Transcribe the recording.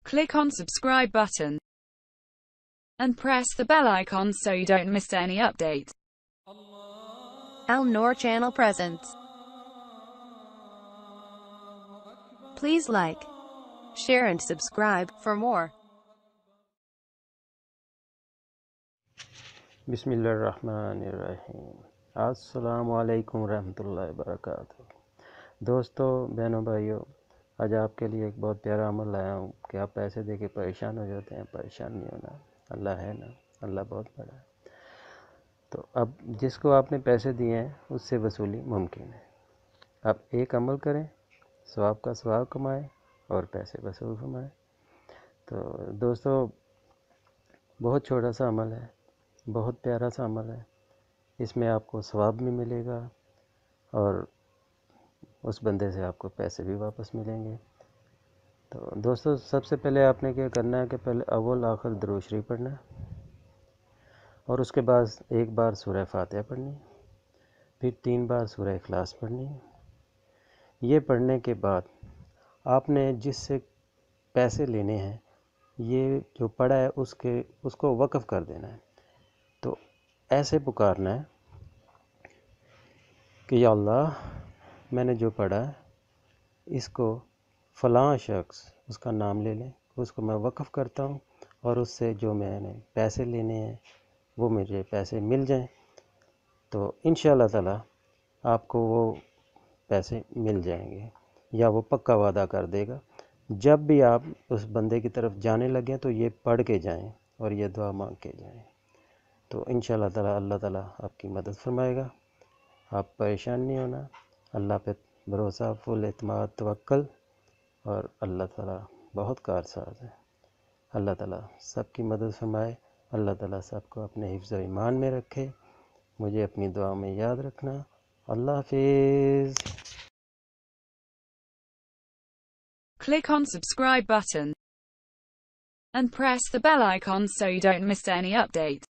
Click on subscribe button and press the bell icon so you don't miss any update. Al Noor channel presents. Please like, share and subscribe for more. बिस्मिल्लाहिर्रहमानिर्रहीम। अस्सलामु अलैकुम रहमतुल्लाहि वबरकातुहू। दोस्तों, बहनों, भाइयों, आज आपके लिए एक बहुत प्यारा अमल लाया हूँ कि आप पैसे दे के परेशान हो जाते हैं। परेशान नहीं होना, अल्लाह है ना, अल्लाह बहुत बड़ा है। तो अब जिसको आपने पैसे दिए हैं उससे वसूली मुमकिन है। आप एक अमल करें, सवाब का सवाब कमाएं और पैसे वसूल फरमाएं। तो दोस्तों, बहुत छोटा सा अमल है, बहुत प्यारा सा अमल है। इसमें आपको सवाब भी मिलेगा और उस बंदे से आपको पैसे भी वापस मिलेंगे। तो दोस्तों, सबसे पहले आपने क्या करना है कि पहले अव्वल आखिर दुरूद शरीफ पढ़ना है और उसके बाद एक बार सूरह फातिहा पढ़नी, फिर 3 बार सूरह इखलास पढ़नी। ये पढ़ने के बाद आपने जिससे पैसे लेने हैं, ये जो पढ़ा है उसको वक़्फ़ कर देना है। तो ऐसे पुकारना है कि या अल्लाह, मैंने जो पढ़ा है इसको फ़लाँ शख्स, उसका नाम ले लें, उसको मैं वक़्फ़ करता हूँ और उससे जो मैंने पैसे लेने हैं वो मुझे पैसे मिल जाएं। तो इंशाअल्लाह ताला आपको वो पैसे मिल जाएंगे, या वो पक्का वादा कर देगा। जब भी आप उस बंदे की तरफ जाने लगें तो ये पढ़ के जाएं और ये दुआ मांग के जाएं। तो इंशाअल्लाह ताला अल्लाह ताला आपकी मदद फरमाएगा। आप परेशान नहीं होना, अल्लाह पे भरोसा, फुल एतमाद, तवक्कल, और अल्लाह ताला बहुत कारसाज है। अल्लाह ताला सबकी मदद फरमाए। अल्लाह ताला सबको अपने हिफ्ज़ व ईमान में रखे। मुझे अपनी दुआ में याद रखना। अल्लाह हाफिज़। Click on subscribe button and press the bell icon so you don't miss any update.